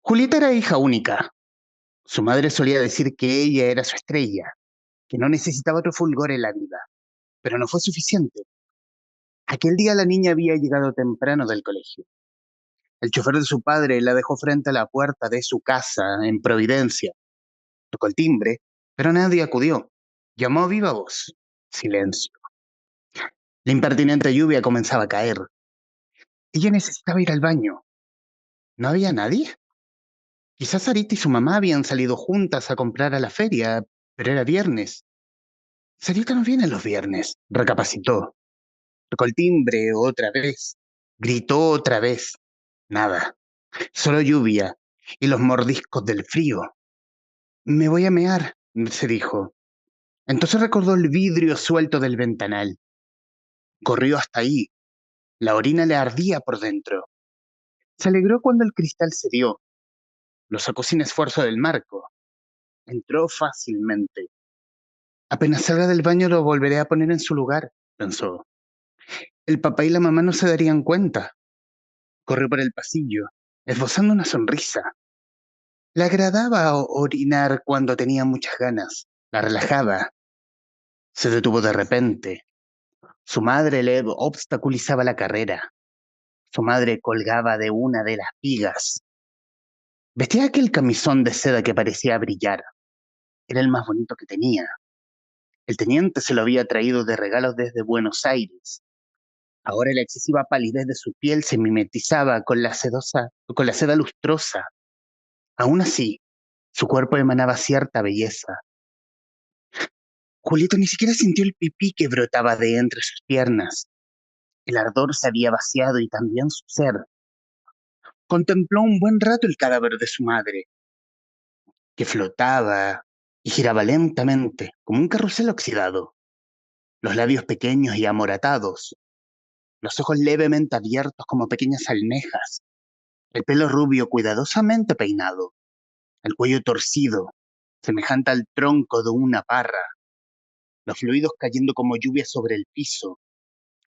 Julieta era hija única. Su madre solía decir que ella era su estrella, que no necesitaba otro fulgor en la vida, pero no fue suficiente. Aquel día la niña había llegado temprano del colegio. El chofer de su padre la dejó frente a la puerta de su casa en Providencia. Tocó el timbre, pero nadie acudió. Llamó a viva voz. Silencio. La impertinente lluvia comenzaba a caer. Ella necesitaba ir al baño. ¿No había nadie? Quizás Sarita y su mamá habían salido juntas a comprar a la feria, pero era viernes. Sarita no viene los viernes, recapacitó. Tocó el timbre otra vez. Gritó otra vez. Nada. Solo lluvia y los mordiscos del frío. Me voy a mear, se dijo. Entonces recordó el vidrio suelto del ventanal. Corrió hasta ahí. La orina le ardía por dentro. Se alegró cuando el cristal cedió. Lo sacó sin esfuerzo del marco. Entró fácilmente. Apenas salga del baño lo volveré a poner en su lugar, pensó. El papá y la mamá no se darían cuenta. Corrió por el pasillo, esbozando una sonrisa. Le agradaba orinar cuando tenía muchas ganas. La relajaba. Se detuvo de repente. Su madre le obstaculizaba la carrera. Su madre colgaba de una de las vigas. Vestía aquel camisón de seda que parecía brillar. Era el más bonito que tenía. El teniente se lo había traído de regalo desde Buenos Aires. Ahora la excesiva palidez de su piel se mimetizaba con la seda lustrosa. Aún así, su cuerpo emanaba cierta belleza. Julieta ni siquiera sintió el pipí que brotaba de entre sus piernas. El ardor se había vaciado y también su ser. Contempló un buen rato el cadáver de su madre, que flotaba y giraba lentamente, como un carrusel oxidado. Los labios pequeños y amoratados, los ojos levemente abiertos como pequeñas almejas, el pelo rubio cuidadosamente peinado, el cuello torcido, semejante al tronco de una parra, los fluidos cayendo como lluvia sobre el piso.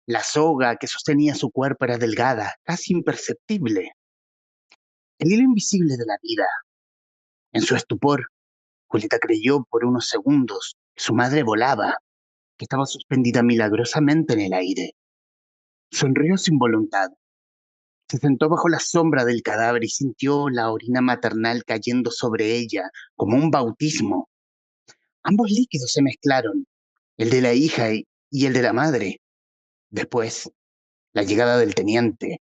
La soga que sostenía su cuerpo era delgada, casi imperceptible. El hilo invisible de la vida. En su estupor, Julieta creyó por unos segundos que su madre volaba, que estaba suspendida milagrosamente en el aire. Sonrió sin voluntad. Se sentó bajo la sombra del cadáver y sintió la orina maternal cayendo sobre ella como un bautismo. Ambos líquidos se mezclaron, el de la hija y el de la madre. Después, la llegada del teniente,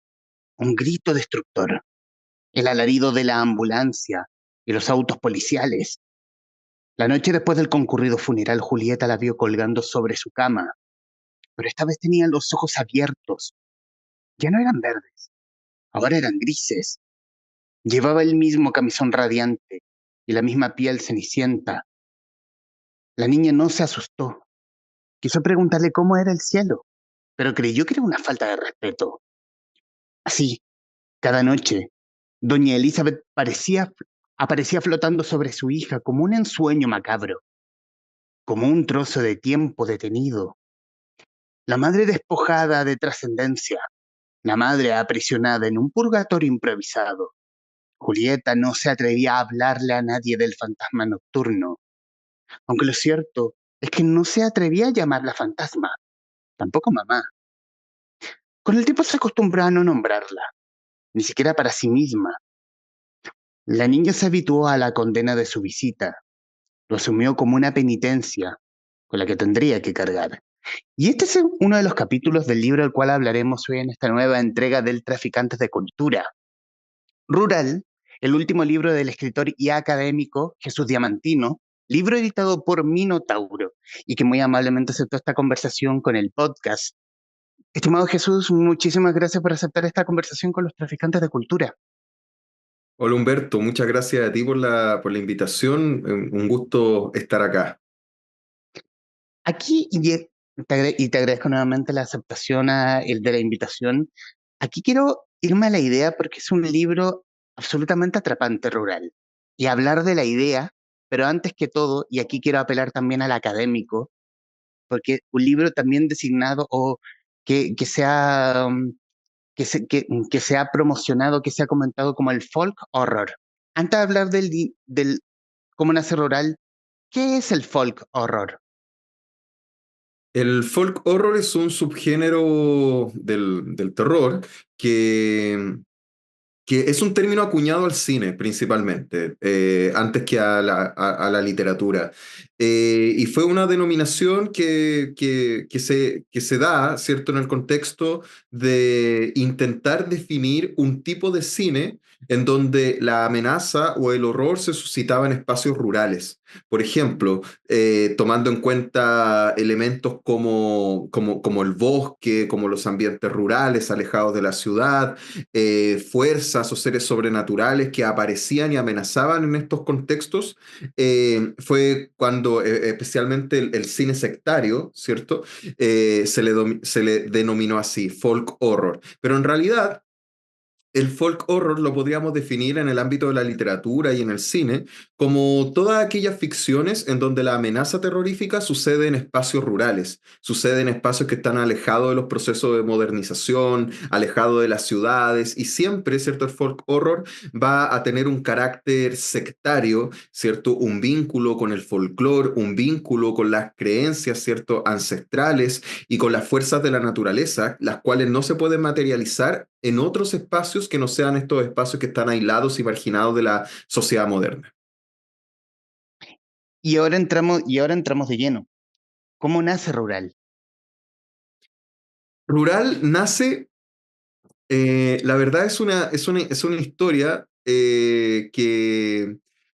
un grito destructor, el alarido de la ambulancia y los autos policiales. La noche después del concurrido funeral, Julieta la vio colgando sobre su cama, pero esta vez tenía los ojos abiertos. Ya no eran verdes, ahora eran grises. Llevaba el mismo camisón radiante y la misma piel cenicienta. La niña no se asustó. Quiso preguntarle cómo era el cielo, pero creyó que era una falta de respeto. Así, cada noche, doña Elizabeth aparecía flotando sobre su hija como un ensueño macabro, como un trozo de tiempo detenido. La madre despojada de trascendencia, la madre aprisionada en un purgatorio improvisado. Julieta no se atrevía a hablarle a nadie del fantasma nocturno, aunque lo cierto es que no se atrevía a llamarla fantasma, tampoco mamá. Con el tiempo se acostumbró a no nombrarla, ni siquiera para sí misma. La niña se habituó a la condena de su visita, lo asumió como una penitencia con la que tendría que cargar. Y este es uno de los capítulos del libro del cual hablaremos hoy en esta nueva entrega del Traficantes de Cultura. Rural, el último libro del escritor y académico Jesús Diamantino, libro editado por Minotauro y que muy amablemente aceptó esta conversación con el podcast. Estimado Jesús, muchísimas gracias por aceptar esta conversación con los Traficantes de Cultura. Hola Humberto, muchas gracias a ti por la invitación. Un gusto estar acá. Aquí, y te agradezco nuevamente la aceptación de la invitación. Aquí quiero irme a la idea porque es un libro absolutamente atrapante rural. Y hablar de la idea, pero antes que todo, y aquí quiero apelar también al académico, porque un libro también designado o que sea, que se ha promocionado, que se ha comentado como el folk horror. Antes de hablar del cómo nace Rural, ¿qué es el folk horror? El folk horror es un subgénero del terror que, que es un término acuñado al cine principalmente, antes que a la literatura. Y fue una denominación que se da, ¿cierto?, en el contexto de intentar definir un tipo de cine en donde la amenaza o el horror se suscitaba en espacios rurales. Por ejemplo, tomando en cuenta elementos como el bosque, como los ambientes rurales alejados de la ciudad, fuerzas o seres sobrenaturales que aparecían y amenazaban en estos contextos, fue cuando especialmente el cine sectario, ¿cierto? Se le denominó así, folk horror. Pero en realidad el folk horror lo podríamos definir en el ámbito de la literatura y en el cine como todas aquellas ficciones en donde la amenaza terrorífica sucede en espacios rurales, sucede en espacios que están alejados de los procesos de modernización, alejados de las ciudades y siempre, ¿cierto? El folk horror va a tener un carácter sectario, ¿cierto? Un vínculo con el folclore, un vínculo con las creencias, ¿cierto? Ancestrales y con las fuerzas de la naturaleza, las cuales no se pueden materializar en otros espacios que no sean estos espacios que están aislados y marginados de la sociedad moderna. Y ahora entramos de lleno. ¿Cómo nace Rural? Rural nace, la verdad es una historia que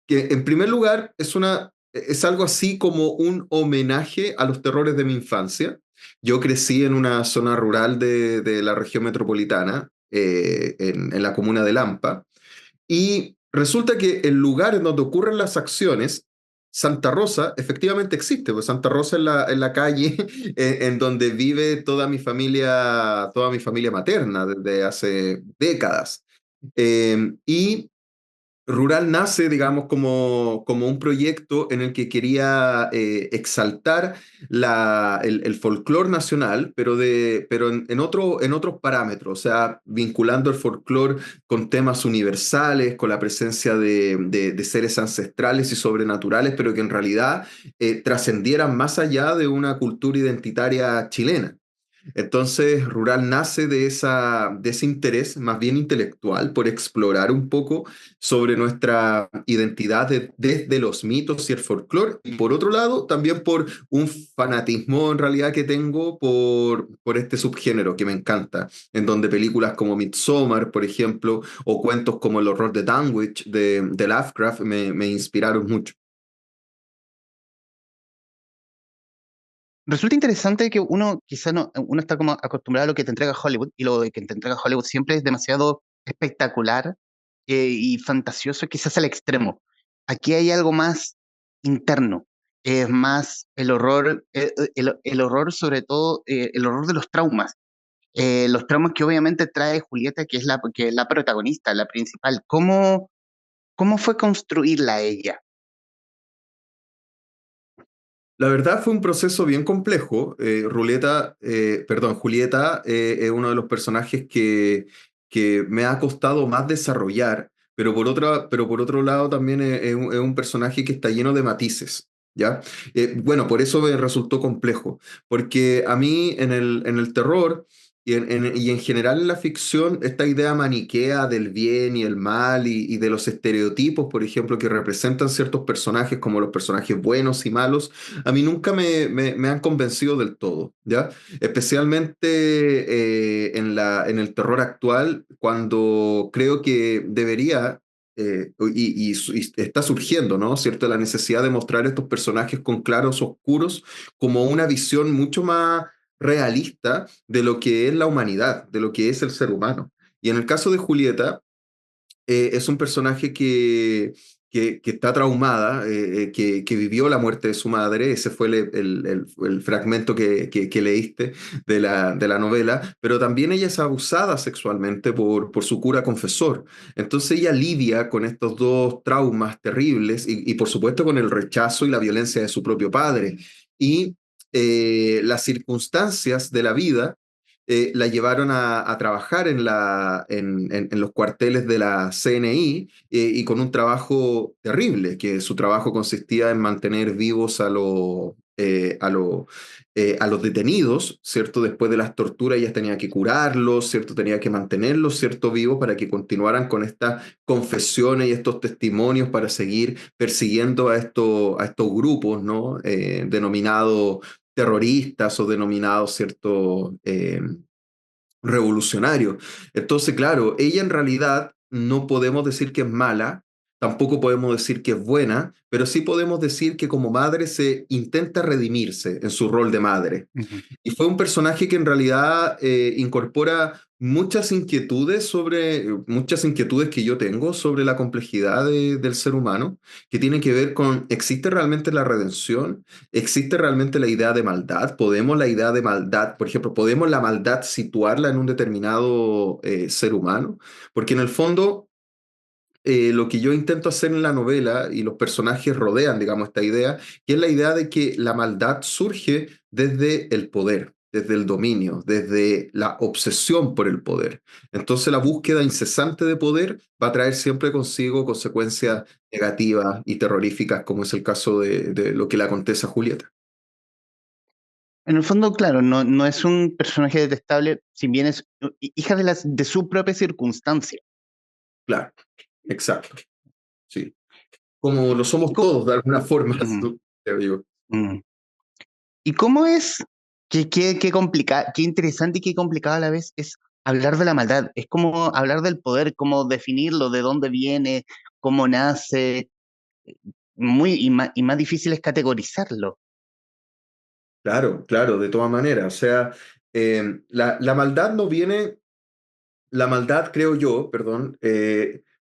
en primer lugar es algo así como un homenaje a los terrores de mi infancia. Yo crecí en una zona rural de la región metropolitana, en la comuna de Lampa. Y resulta que el lugar en donde ocurren las acciones, Santa Rosa, efectivamente existe, pues Santa Rosa es la calle en donde vive toda mi familia materna desde hace décadas. Y Rural nace, digamos, como un proyecto en el que quería exaltar el folclore nacional, pero en otros parámetros, o sea, vinculando el folclore con temas universales, con la presencia de seres ancestrales y sobrenaturales, pero que en realidad trascendieran más allá de una cultura identitaria chilena. Entonces, Rural nace de ese interés más bien intelectual por explorar un poco sobre nuestra identidad desde los mitos y el folclore. Y por otro lado, también por un fanatismo en realidad que tengo por este subgénero que me encanta, en donde películas como Midsommar, por ejemplo, o cuentos como El horror de Dunwich de Lovecraft me inspiraron mucho. Resulta interesante que uno quizá no, uno está como acostumbrado a lo que te entrega Hollywood y lo que te entrega Hollywood siempre es demasiado espectacular y fantasioso, quizás al extremo. Aquí hay algo más interno, es más el horror, el horror sobre todo, el horror de los traumas que obviamente trae Julieta, que es la protagonista, la principal. ¿Cómo fue construirla a ella? La verdad fue un proceso bien complejo. Julieta es uno de los personajes que me ha costado más desarrollar, pero por otro lado también es un personaje que está lleno de matices, ¿ya? Bueno, por eso me resultó complejo, porque a mí en el terror y en general en la ficción, esta idea maniquea del bien y el mal y de los estereotipos, por ejemplo, que representan ciertos personajes como los personajes buenos y malos, a mí nunca me han convencido del todo, ¿ya? Especialmente en el terror actual, cuando creo que debería, y está surgiendo, ¿no? ¿Cierto? La necesidad de mostrar estos personajes con claros oscuros como una visión mucho más realista de lo que es la humanidad, de lo que es el ser humano. Y en el caso de Julieta, es un personaje que está traumada, que vivió la muerte de su madre, ese fue el fragmento que leíste de la novela, pero también ella es abusada sexualmente por su cura confesor. Entonces ella lidia con estos dos traumas terribles y por supuesto con el rechazo y la violencia de su propio padre. Y las circunstancias de la vida la llevaron a trabajar en los cuarteles de la CNI y con un trabajo terrible, que su trabajo consistía en mantener vivos a los detenidos, ¿cierto? Después de las torturas ellas tenía que curarlos, ¿cierto? Tenía que mantenerlos, ¿cierto? Vivos para que continuaran con estas confesiones y estos testimonios para seguir persiguiendo a estos grupos, ¿no? Denominados terroristas o denominados, ¿cierto? Revolucionarios. Entonces, claro, ella en realidad no podemos decir que es mala, tampoco podemos decir que es buena, pero sí podemos decir que como madre se intenta redimirse en su rol de madre. Ujú. Y fue un personaje que en realidad incorpora muchas inquietudes que yo tengo sobre la complejidad del ser humano, que tienen que ver con, ¿existe realmente la redención? ¿Existe realmente la idea de maldad? ¿Podemos la idea de maldad, por ejemplo, podemos la maldad situarla en un determinado ser humano? Porque en el fondo lo que yo intento hacer en la novela y los personajes rodean, digamos, esta idea, que es la idea de que la maldad surge desde el poder, desde el dominio, desde la obsesión por el poder. Entonces la búsqueda incesante de poder va a traer siempre consigo consecuencias negativas y terroríficas, como es el caso de lo que le acontece a Julieta. En el fondo, claro, no es un personaje detestable, si bien es hija de su propia circunstancia. Claro, exacto, sí. Como lo ¿Y somos cómo, todos, de alguna forma, mm, te digo. mm. ¿Y cómo es, qué qué interesante y qué complicado a la vez es hablar de la maldad? Es como hablar del poder, cómo definirlo, de dónde viene, cómo nace, y más difícil es categorizarlo. Claro, claro, de todas maneras. O sea, la maldad no viene, la maldad, creo yo, perdón,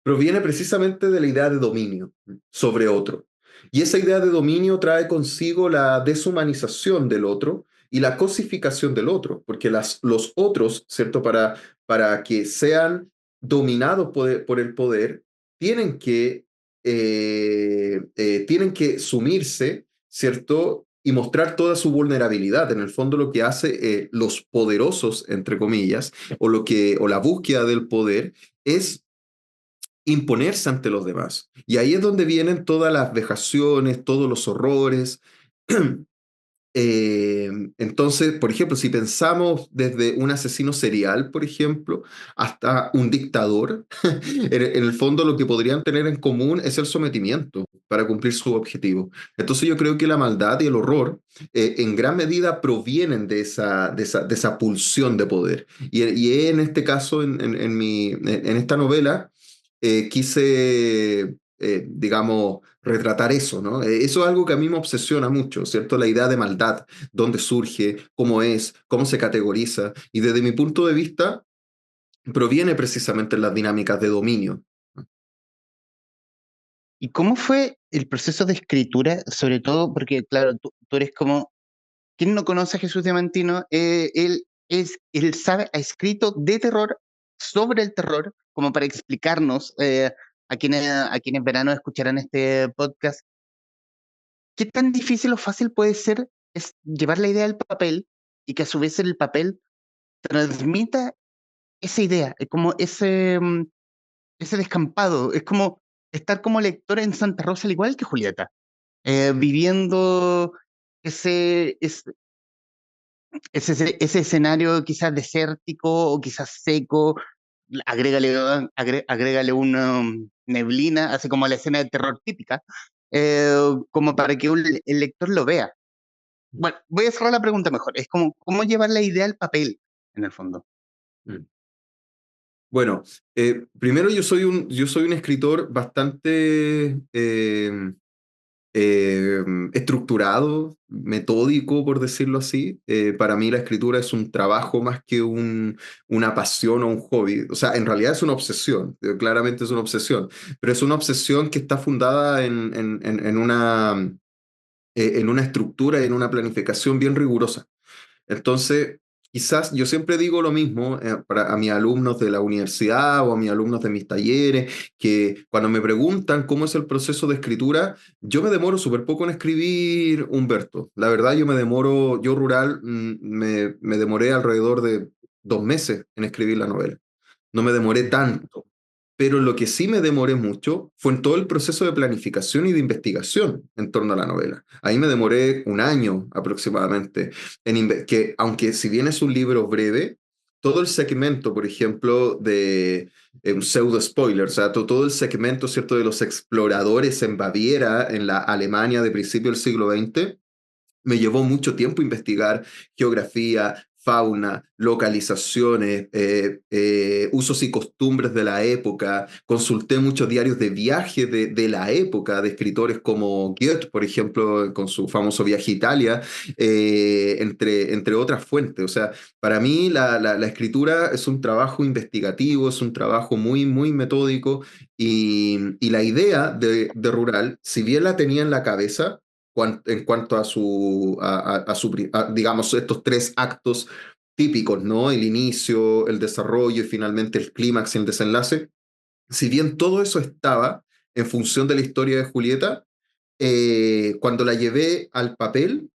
proviene precisamente de la idea de dominio sobre otro. Y esa idea de dominio trae consigo la deshumanización del otro y la cosificación del otro, porque los otros, ¿cierto? Para que sean dominados por el poder, tienen que sumirse, ¿cierto? Y mostrar toda su vulnerabilidad. En el fondo lo que hace los poderosos, entre comillas, o la búsqueda del poder es imponerse ante los demás. Y ahí es donde vienen todas las vejaciones, todos los horrores. Entonces, por ejemplo, si pensamos desde un asesino serial, por ejemplo, hasta un dictador, en el fondo lo que podrían tener en común es el sometimiento para cumplir su objetivo. Entonces yo creo que la maldad y el horror en gran medida provienen de esa pulsión de poder. Y en este caso, en esta novela, quise, digamos, retratar eso, ¿no? Eso es algo que a mí me obsesiona mucho, ¿cierto? La idea de maldad, dónde surge, cómo es, cómo se categoriza, y desde mi punto de vista proviene precisamente en las dinámicas de dominio. ¿Y cómo fue el proceso de escritura? Sobre todo porque, claro, tú eres como, ¿quién no conoce a Jesús Diamantino? Él sabe, ha escrito de terror, sobre el terror, como para explicarnos a quienes verano escucharán este podcast, qué tan difícil o fácil puede ser es llevar la idea al papel y que a su vez el papel transmita esa idea, como ese descampado, es como estar como lector en Santa Rosa al igual que Julieta, viviendo ese, ese, ese escenario quizás desértico o quizás seco, agrégale una neblina, así como la escena de terror típica, como para que el lector lo vea. Bueno, voy a cerrar la pregunta mejor. Es como, ¿cómo llevar la idea al papel, en el fondo? Mm. Bueno, primero yo soy un escritor bastante eh, estructurado, metódico, por decirlo así. Para mí la escritura es un trabajo más que una pasión o un hobby. O sea, en realidad es una obsesión, claramente es una obsesión, pero es una obsesión que está fundada en una estructura y en una planificación bien rigurosa. Entonces, quizás yo siempre digo lo mismo a mis alumnos de la universidad o a mis alumnos de mis talleres, que cuando me preguntan cómo es el proceso de escritura, yo me demoro súper poco en escribir Humberto. La verdad, yo rural, me demoré alrededor de 2 meses en escribir la novela. No me demoré tanto. Pero lo que sí me demoré mucho fue en todo el proceso de planificación y de investigación en torno a la novela. Ahí me demoré un año aproximadamente, que aunque si bien es un libro breve, todo el segmento, por ejemplo, de un pseudo spoiler, o sea, todo el segmento, ¿cierto?, de los exploradores en Baviera, en la Alemania de principio del siglo XX, me llevó mucho tiempo investigar geografía, fauna, localizaciones, usos y costumbres de la época. Consulté muchos diarios de viaje de la época, de escritores como Goethe, por ejemplo, con su famoso viaje a Italia, entre otras fuentes. O sea, para mí la escritura es un trabajo investigativo, es un trabajo muy, muy metódico y la idea de Rural, si bien la tenía en la cabeza, en cuanto a digamos, estos tres actos típicos, ¿no? El inicio, el desarrollo y finalmente el clímax y el desenlace. Si bien todo eso estaba en función de la historia de Julieta, cuando la llevé al papel,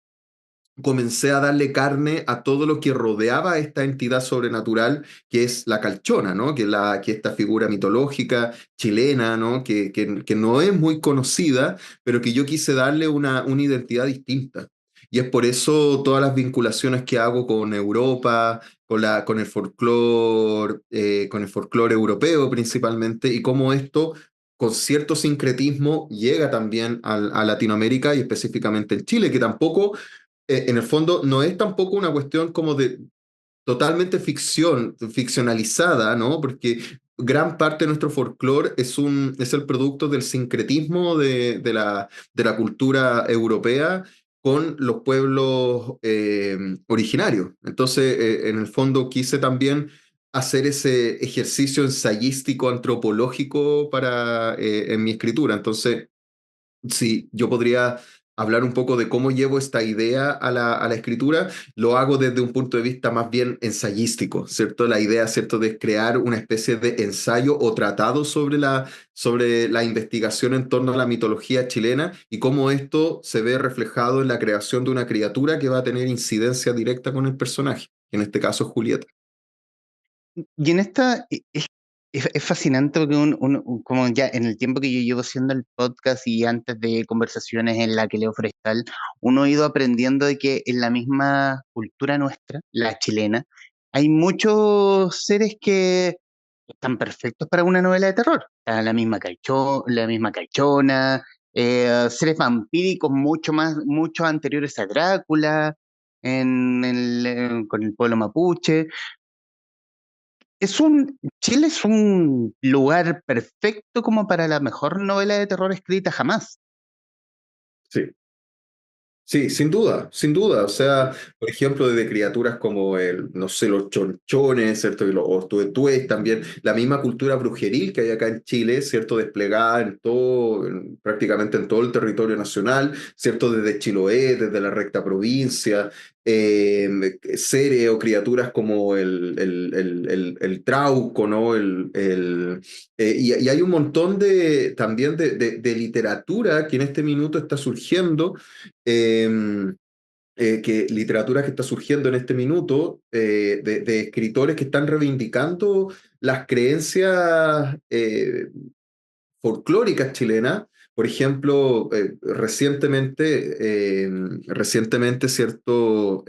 comencé a darle carne a todo lo que rodeaba a esta entidad sobrenatural que es la Calchona, ¿no? Que esta figura mitológica chilena, ¿no? Que no es muy conocida, pero que yo quise darle una identidad distinta. Y es por eso todas las vinculaciones que hago con Europa, con el folclore europeo principalmente, y cómo esto, con cierto sincretismo, llega también a Latinoamérica y específicamente en Chile, que tampoco en el fondo no es tampoco una cuestión como de totalmente ficcionalizada, ¿no? Porque gran parte de nuestro folclore es el producto del sincretismo de la cultura europea con los pueblos originarios. Entonces, en el fondo quise también hacer ese ejercicio ensayístico antropológico en mi escritura. Entonces, sí, yo podría hablar un poco de cómo llevo esta idea a la escritura. Lo hago desde un punto de vista más bien ensayístico, ¿cierto? La idea, ¿cierto?, de crear una especie de ensayo o tratado sobre la investigación en torno a la mitología chilena y cómo esto se ve reflejado en la creación de una criatura que va a tener incidencia directa con el personaje, que en este caso es Julieta. Y en esta es fascinante porque como ya en el tiempo que yo llevo haciendo el podcast y antes de conversaciones en la que leo Forestal, uno ha ido aprendiendo de que en la misma cultura nuestra, la chilena, hay muchos seres que están perfectos para una novela de terror. Está la misma Cachona, seres vampíricos mucho anteriores a Drácula, con el pueblo mapuche. Chile es un lugar perfecto como para la mejor novela de terror escrita jamás. Sí. Sí, sin duda, sin duda. O sea, por ejemplo, desde criaturas como no sé, los chonchones, ¿cierto? Y los ortuetues, también la misma cultura brujeril que hay acá en Chile, ¿cierto? Desplegada prácticamente en todo el territorio nacional, ¿cierto? Desde Chiloé, desde la recta provincia, seres o criaturas como el trauco, ¿no? Y hay un montón también de literatura que en este minuto está surgiendo eh, literatura que está surgiendo en este minuto, de escritores que están reivindicando las creencias folclóricas chilenas. Por ejemplo, recientemente, ¿cierto?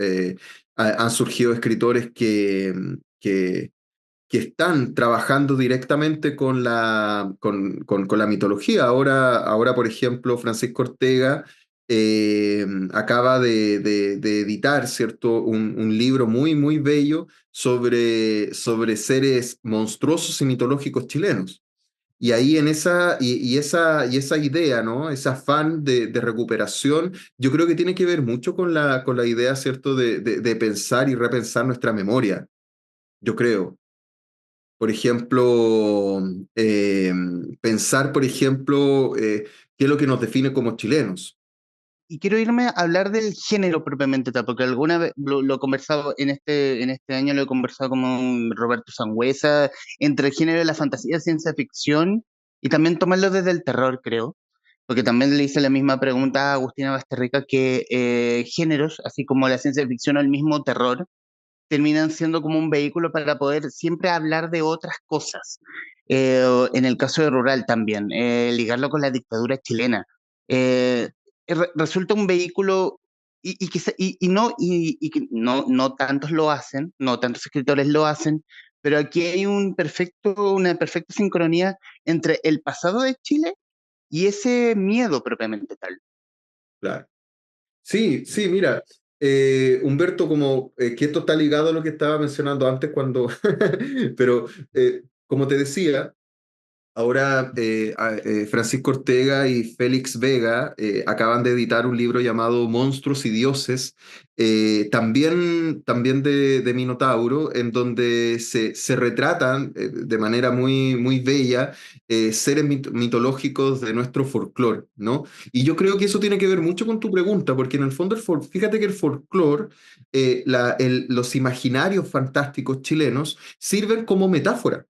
Han surgido escritores que, que están trabajando directamente con la mitología. Ahora, por ejemplo, Francisco Ortega acaba de editar, ¿cierto? Un libro muy, muy bello sobre seres monstruosos y mitológicos chilenos. Y ahí esa idea, ¿no? Ese afán de recuperación, yo creo que tiene que ver mucho con la idea, ¿cierto? De pensar y repensar nuestra memoria, yo creo. Por ejemplo, eh, pensar, por ejemplo, qué es lo que nos define como chilenos. Y quiero irme a hablar del género propiamente tal, porque alguna vez lo he conversado en este año, lo he conversado con Roberto Sangüesa, entre el género de la fantasía, ciencia ficción, y también tomarlo desde el terror, creo, porque también le hice la misma pregunta a Agustina Basterrica que géneros, así como la ciencia ficción o el mismo terror, terminan siendo como un vehículo para poder siempre hablar de otras cosas. En el caso de Rural también, ligarlo con la dictadura chilena. Eh, Resulta un vehículo y que no tantos lo hacen, no tantos escritores lo hacen, pero aquí hay una perfecta sincronía entre el pasado de Chile y ese miedo propiamente tal. Claro. Sí, sí, mira, Humberto, como que esto está ligado a lo que estaba mencionando antes cuando, pero como te decía, ahora Francisco Ortega y Félix Vega acaban de editar un libro llamado Monstruos y Dioses, también de Minotauro, en donde se retratan de manera muy bella seres mitológicos de nuestro folclore, ¿no? Y yo creo que eso tiene que ver mucho con tu pregunta, porque en el fondo fíjate que el folclore, los imaginarios fantásticos chilenos sirven como metáfora.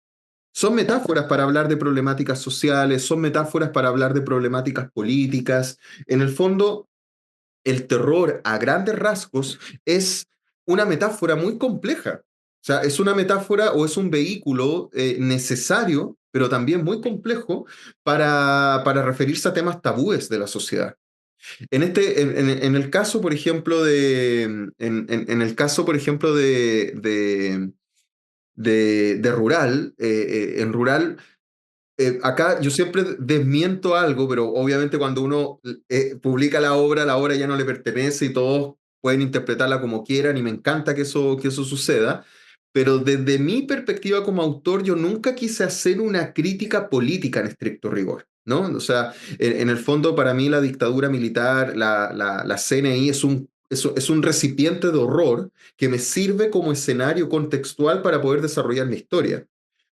Son metáforas para hablar de problemáticas sociales, son metáforas para hablar de problemáticas políticas. En el fondo, el terror a grandes rasgos es una metáfora muy compleja. O sea, es una metáfora o es un vehículo necesario, pero también muy complejo para referirse a temas tabúes de la sociedad. En el caso, por ejemplo, en el caso, por ejemplo, de Rural, en Rural acá yo siempre desmiento algo, pero obviamente cuando uno publica la obra ya no le pertenece y todos pueden interpretarla como quieran y me encanta que eso suceda. Pero desde mi perspectiva como autor, yo nunca quise hacer una crítica política en estricto rigor, ¿no? O sea, en el fondo para mí la dictadura militar, la CNI es un recipiente de horror que me sirve como escenario contextual para poder desarrollar mi historia.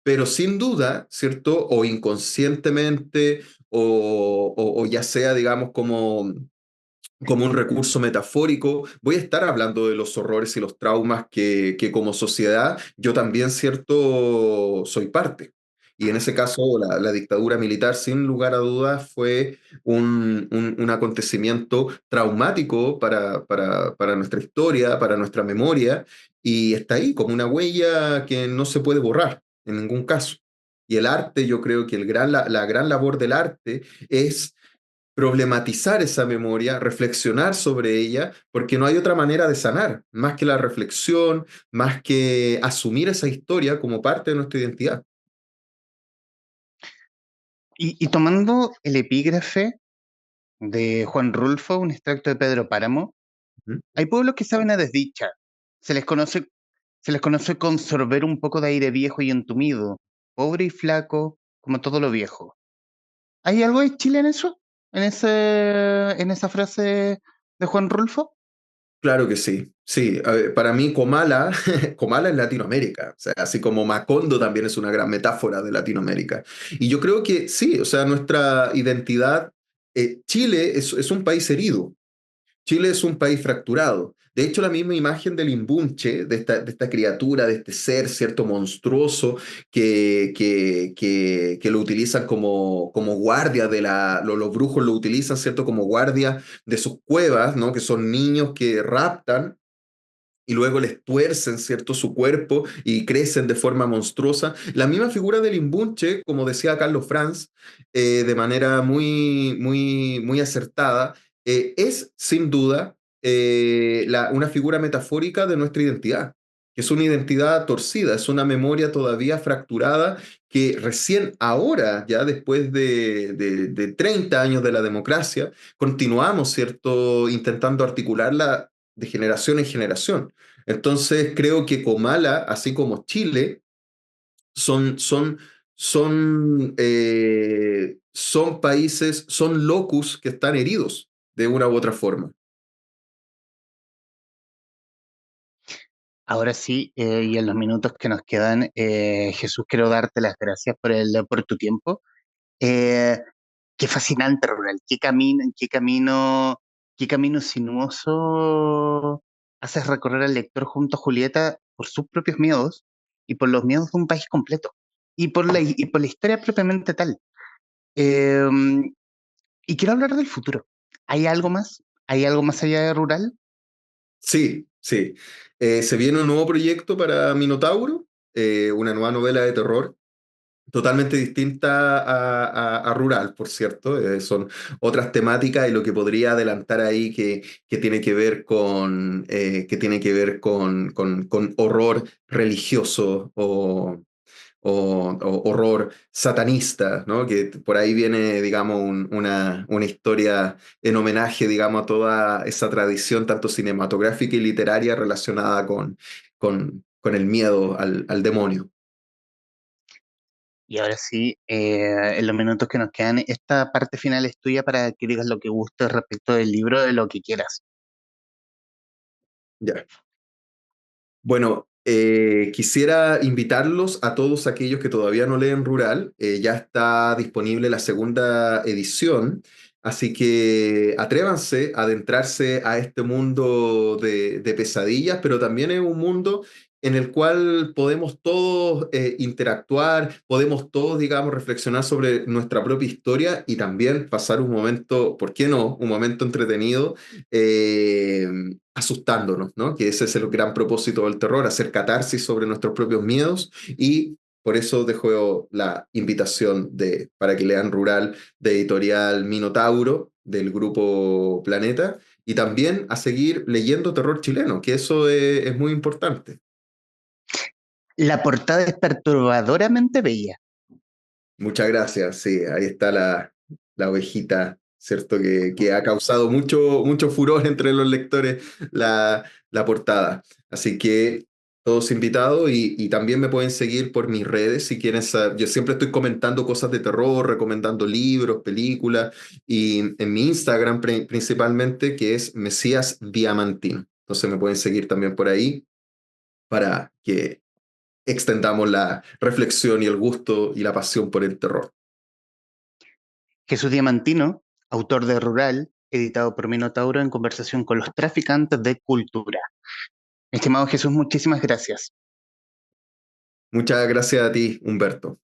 Pero sin duda, ¿cierto? O inconscientemente, o ya sea, digamos, como un recurso metafórico, voy a estar hablando de los horrores y los traumas que como sociedad yo también, ¿cierto? Soy parte. Y en ese caso, la dictadura militar, sin lugar a dudas, fue un acontecimiento traumático para nuestra historia, para nuestra memoria, y está ahí como una huella que no se puede borrar en ningún caso. Y el arte, yo creo que la gran labor del arte es problematizar esa memoria, reflexionar sobre ella, porque no hay otra manera de sanar, más que la reflexión, más que asumir esa historia como parte de nuestra identidad. Y tomando el epígrafe de Juan Rulfo, un extracto de Pedro Páramo, ¿Mm? hay pueblos que saben a desdicha. Se les conoce, se les conoce con sorber un poco de aire viejo y entumido, pobre y flaco, como todo lo viejo. ¿Hay algo de Chile en eso? En esa frase de Juan Rulfo? Claro que sí. Sí, a ver, para mí Comala, Comala es Latinoamérica, o sea, así como Macondo también es una gran metáfora de Latinoamérica. Y yo creo que sí, o sea, nuestra identidad, Chile es un país herido. Chile es un país fracturado. De hecho, la misma imagen del imbunche, de esta criatura, de este ser, ¿cierto? Monstruoso, que lo utilizan como guardia los brujos lo utilizan, ¿cierto? Como guardia de sus cuevas, ¿no? Que son niños que raptan y luego les tuercen, ¿cierto?, su cuerpo y crecen de forma monstruosa. La misma figura del imbunche, como decía Carlos Franz, de manera muy acertada, es sin duda una figura metafórica de nuestra identidad, que es una identidad torcida, es una memoria todavía fracturada que recién ahora, ya después de 30 años de la democracia, continuamos, ¿cierto?, intentando articularla de generación en generación. Entonces creo que Comala, así como Chile, son, son, son países, son locus que están heridos de una u otra forma. Ahora sí, y en los minutos que nos quedan, Jesús, quiero darte las gracias por tu tiempo. Eh, Qué fascinante, Rural. Qué camino sinuoso haces recorrer al lector junto a Julieta por sus propios miedos y por los miedos de un país completo y por la historia propiamente tal. Eh, y quiero hablar del futuro. ¿Hay algo más? ¿Hay algo más allá de Rural? Sí, Sí. Se viene un nuevo proyecto para Minotauro, una nueva novela de terror, totalmente distinta a Rural, por cierto. Son otras temáticas y lo que podría adelantar ahí que tiene que ver que tiene que ver con horror religioso o horror satanista, ¿no? Que por ahí viene, digamos, una historia en homenaje, digamos, a toda esa tradición, tanto cinematográfica y literaria relacionada con el miedo al demonio. Y ahora sí, en los minutos que nos quedan, esta parte final es tuya para que digas lo que gustes respecto del libro, de lo que quieras. Ya. Bueno, quisiera invitarlos a todos aquellos que todavía no leen Rural. Ya está disponible la segunda edición, así que atrévanse a adentrarse a este mundo de pesadillas, pero también es un mundo en el cual podemos todos interactuar, podemos todos, digamos, reflexionar sobre nuestra propia historia y también pasar un momento, ¿por qué no? Un momento entretenido eh, asustándonos, ¿no? Que ese es el gran propósito del terror, hacer catarsis sobre nuestros propios miedos y por eso dejo la invitación para que lean Rural de editorial Minotauro del grupo Planeta y también a seguir leyendo terror chileno, que eso es muy importante. La portada es perturbadoramente bella. Muchas gracias, sí, ahí está la ovejita, ¿cierto? Que ha causado mucho furor entre los lectores la portada. Así que todos invitados y también me pueden seguir por mis redes si quieren saber. Yo siempre estoy comentando cosas de terror, recomendando libros, películas y en mi Instagram principalmente que es Mesías Diamantino. Entonces me pueden seguir también por ahí para que extendamos la reflexión y el gusto y la pasión por el terror. Jesús Diamantino, autor de Rural, editado por Minotauro en conversación con los traficantes de cultura. Estimado Jesús, muchísimas gracias. Muchas gracias a ti, Humberto.